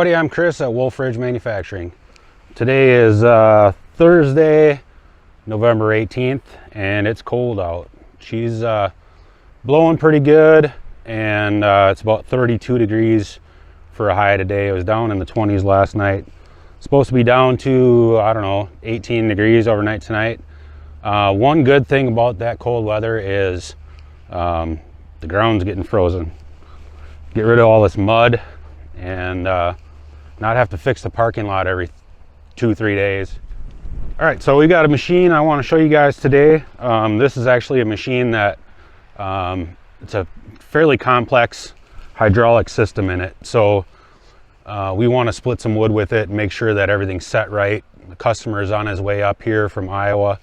everybody, I'm Chris at Wolfe Manufacturing. Today is Thursday, November 18th, and it's cold out. She's blowing pretty good, and it's about 32 degrees for a high today. It was down in the 20s last night. Supposed to be down to, I don't know, 18 degrees overnight tonight. One good thing about that cold weather is the ground's getting frozen. Get rid of all this mud and not have to fix the parking lot every 2-3 days. All right, so we got a machine I want to show you guys today. This is actually a machine that it's a fairly complex hydraulic system in it. So we want to split some wood with it and make sure that everything's set right. The customer is on his way up here from Iowa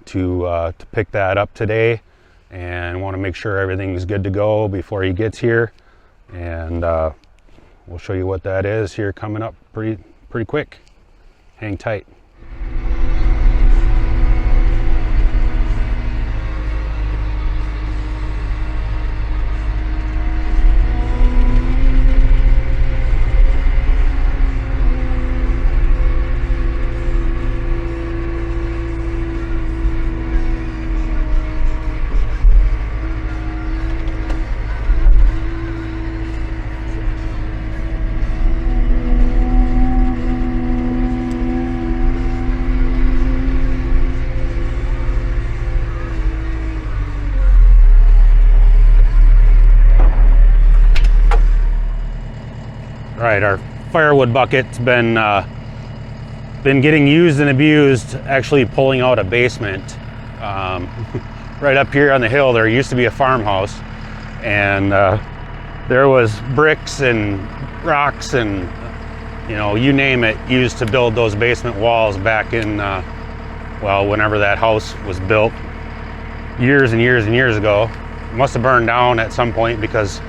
to pick that up today, and want to make sure everything's good to go before he gets here. And we'll show you what that is here coming up pretty quick. Hang tight. Right, our firewood bucket's been getting used and abused, actually pulling out a basement. Right up here on the hill, there used to be a farmhouse, and there was bricks and rocks and, you know, you name it, used to build those basement walls back in, well, whenever that house was built, years and years and years ago. It must have burned down at some point because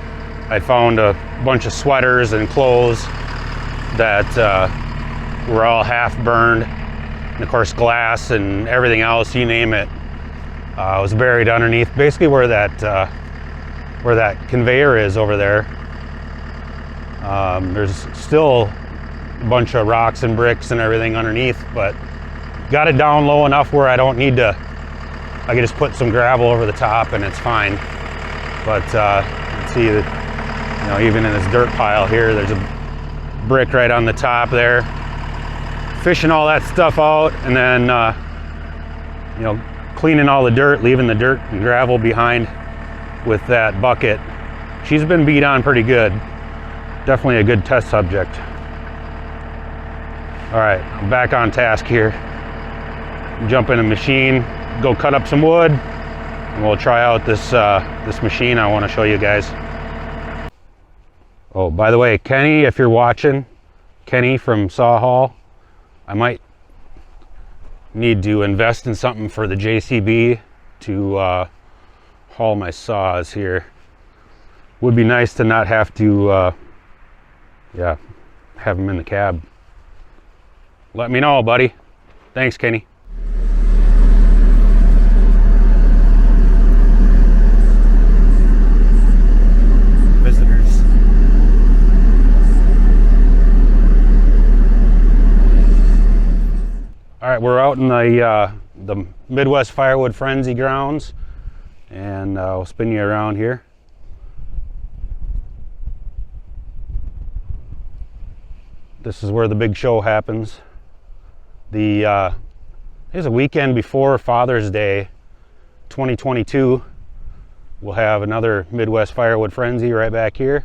I found a bunch of sweaters and clothes that were all half burned, and of course glass and everything else, you name it, was buried underneath, basically where that conveyor is over there. There's still a bunch of rocks and bricks and everything underneath, but got it down low enough where I don't need to, I can just put some gravel over the top and it's fine. But let's see that, you know, even in this dirt pile here, there's a brick right on the top there. Fishing all that stuff out, and then you know, cleaning all the dirt, leaving the dirt and gravel behind with that bucket. She's been beat on pretty good. Definitely a good test subject. All right, I'm back on task here. Jump in a machine, go cut up some wood, and we'll try out this machine I want to show you guys. Oh, by the way, Kenny, if you're watching, Kenny from Saw Hall, I might need to invest in something for the JCB to haul my saws here. Would be nice to not have to, yeah, have them in the cab. Let me know, buddy. Thanks, Kenny. All right, we're out in the Midwest Firewood Frenzy grounds, and we'll spin you around here. This is where the big show happens. There's a weekend before Father's Day 2022. We'll have another Midwest Firewood Frenzy right back here.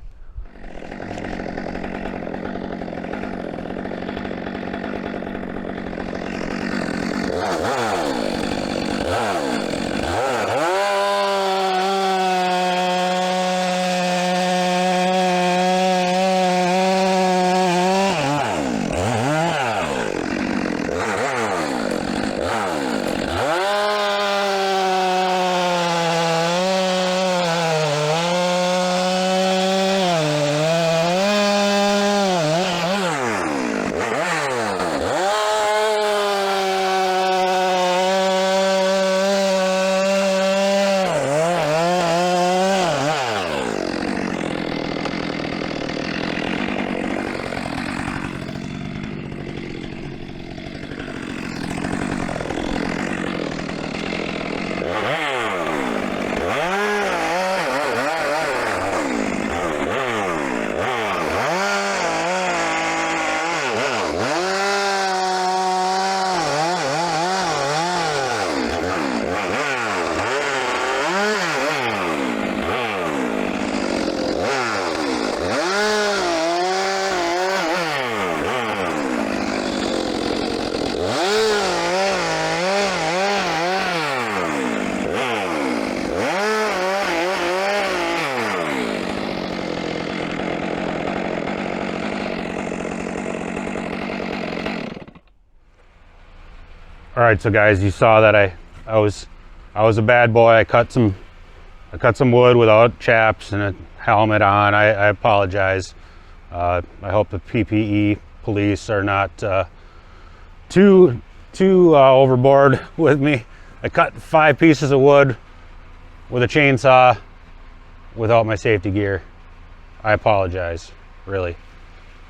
All right, so guys, you saw that I was a bad boy. I cut some wood without chaps and a helmet on. I apologize. I hope the PPE police are not too overboard with me. I cut 5 pieces of wood with a chainsaw without my safety gear. I apologize, really.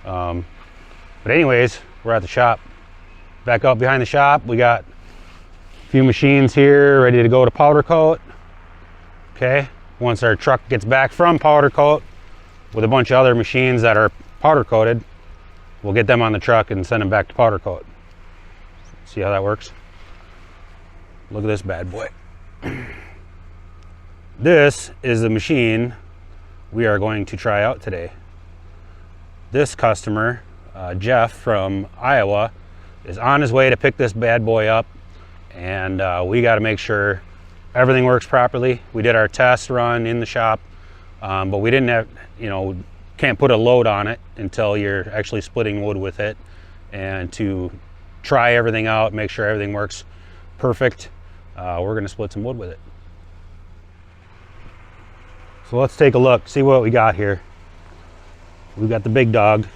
But anyways, we're at the shop. Back out behind the shop, we got a few machines here ready to go to powder coat. Okay, once our truck gets back from powder coat with a bunch of other machines that are powder coated, we'll get them on the truck and send them back to powder coat. See how that works? Look at this bad boy. This is the machine we are going to try out today. This customer, Jeff from Iowa, is on his way to pick this bad boy up, and we got to make sure everything works properly. We did our test run in the shop, but we didn't have, can't put a load on it until you're actually splitting wood with it, and to try everything out, make sure everything works perfect, we're going to split some wood with it. So let's take a look, see what we got here. We've got the big dog.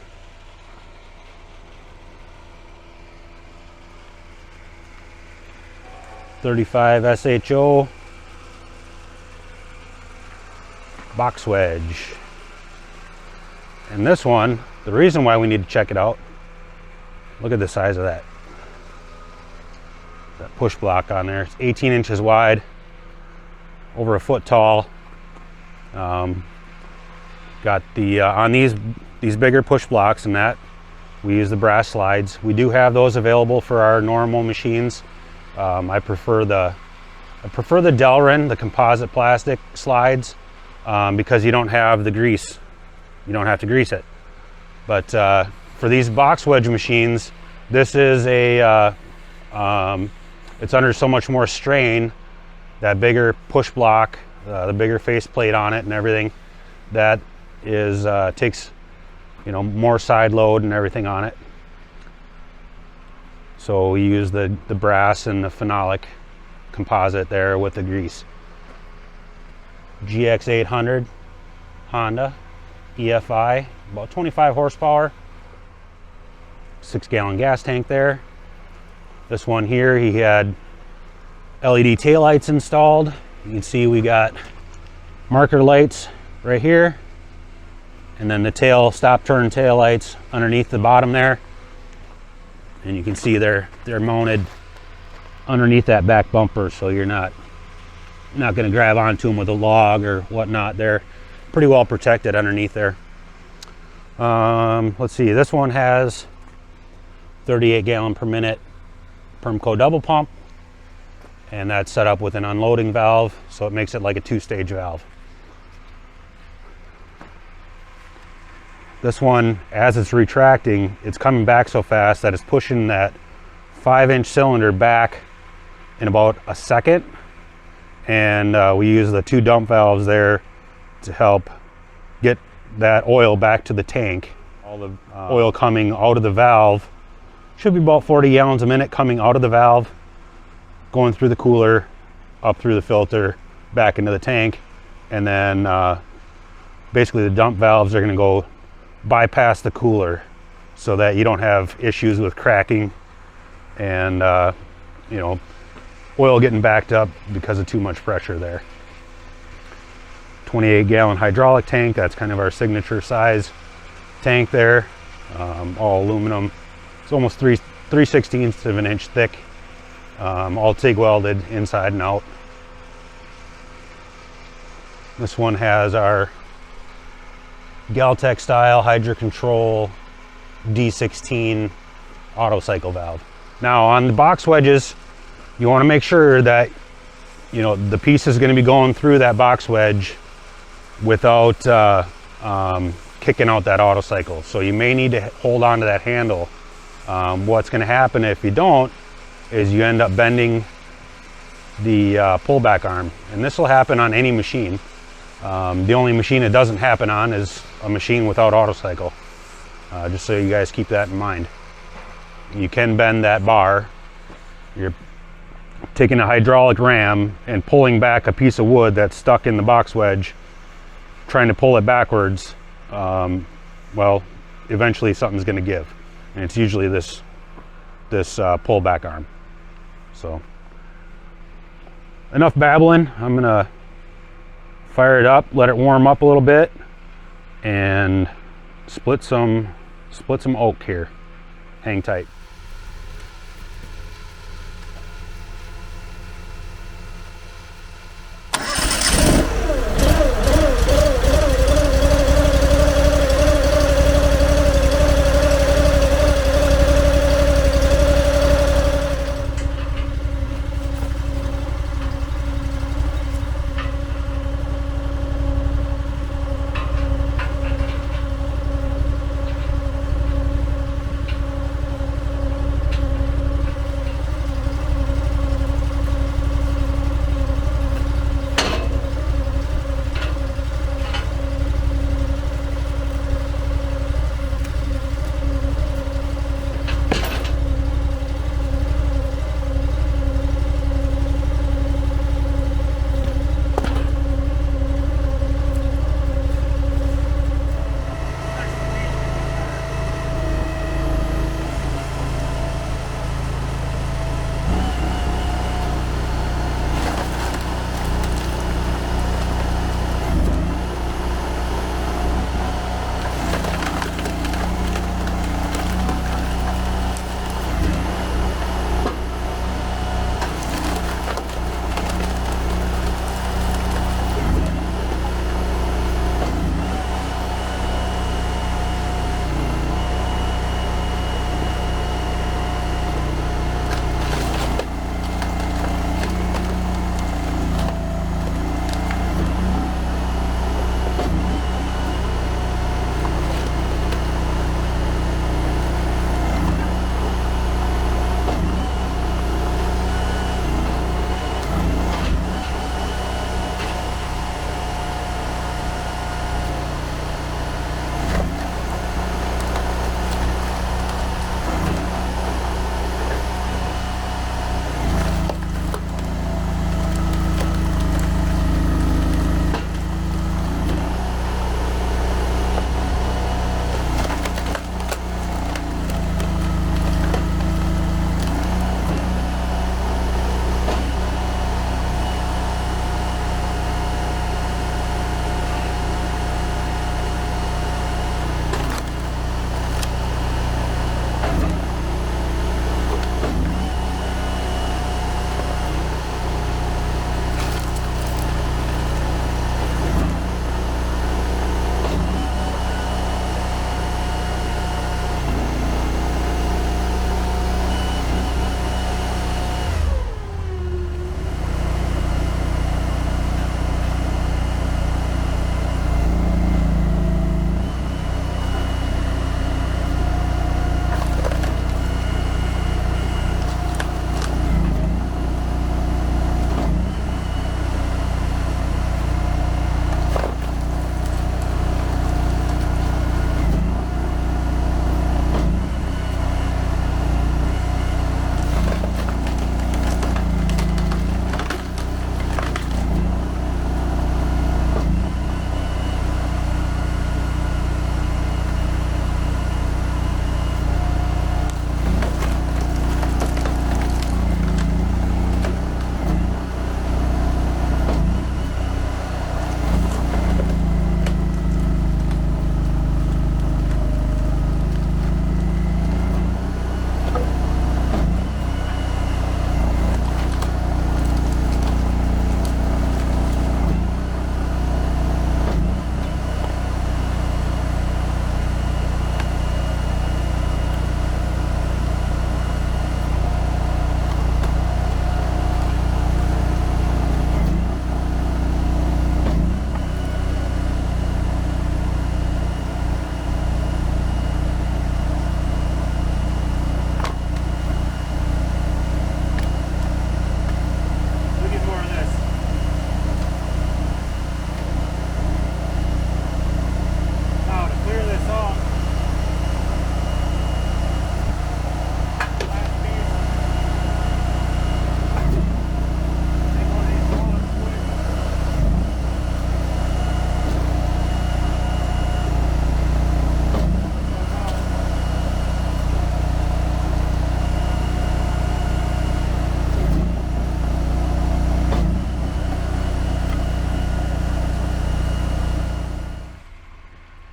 .35 SHO box wedge. And this one, the reason why we need to check it out, look at the size of that push block on there. It's 18 inches wide, over a foot tall. Got the on these bigger push blocks, and that we use the brass slides. We do have those available for our normal machines. I prefer the Delrin, the composite plastic slides, because you don't have the grease. You don't have to grease it. But for these box wedge machines, this is a it's under so much more strain. That bigger push block, the bigger faceplate on it, and everything, that is takes more side load and everything on it. So we use the brass and the phenolic composite there with the grease. GX800 Honda EFI, about 25 horsepower, 6-gallon gas tank there. This one here, he had LED taillights installed. You can see we got marker lights right here, and then the stop turn tail lights underneath the bottom there. And you can see they're mounted underneath that back bumper, so you're not going to grab onto them with a log or whatnot. They're pretty well protected underneath there. Let's see, this one has 38 gallon per minute Permco double pump, and that's set up with an unloading valve, so it makes it like a 2-stage valve. This one, as it's retracting, it's coming back so fast that it's pushing that 5-inch cylinder back in about a second. And we use the 2 dump valves there to help get that oil back to the tank. All the oil coming out of the valve should be about 40 gallons a minute coming out of the valve, going through the cooler, up through the filter, back into the tank. And then basically the dump valves are going to go bypass the cooler so that you don't have issues with cracking and oil getting backed up because of too much pressure there. 28-gallon hydraulic tank, that's kind of our signature size tank there, all aluminum. It's almost 3/16 of an inch thick, all TIG welded inside and out. This one has our Galtech style hydro control D16 auto cycle valve. Now on the box wedges, you want to make sure that the piece is going to be going through that box wedge without kicking out that auto cycle. So you may need to hold on to that handle. What's going to happen if you don't is you end up bending the pullback arm, and this will happen on any machine. The only machine it doesn't happen on is a machine without auto cycle. Just so you guys keep that in mind. You can bend that bar You're taking a hydraulic ram and pulling back a piece of wood that's stuck in the box wedge, trying to pull it backwards. Well, eventually something's going to give, and it's usually this pull back arm. So enough babbling. I'm gonna fire it up, let it warm up a little bit, and split some oak here. Hang tight.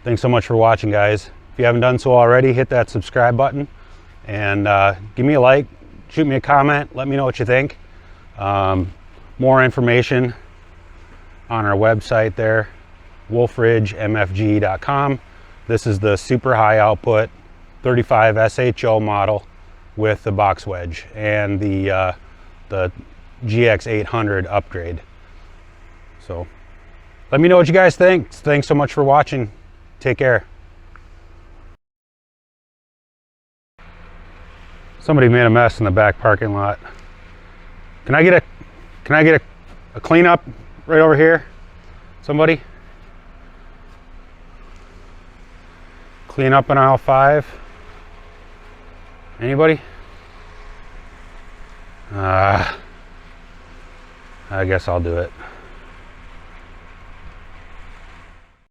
Thanks so much for watching, guys. If you haven't done so already, hit that subscribe button and give me a like, shoot me a comment, let me know what you think. More information on our website there, wolferidgemfg.com. This is the super high output 35 SHO model with the box wedge and the GX800 upgrade. So let me know what you guys think. Thanks so much for watching. Take care. Somebody made a mess in the back parking lot. Can I get a cleanup right over here? Somebody? Clean up in aisle 5. Anybody? I guess I'll do it.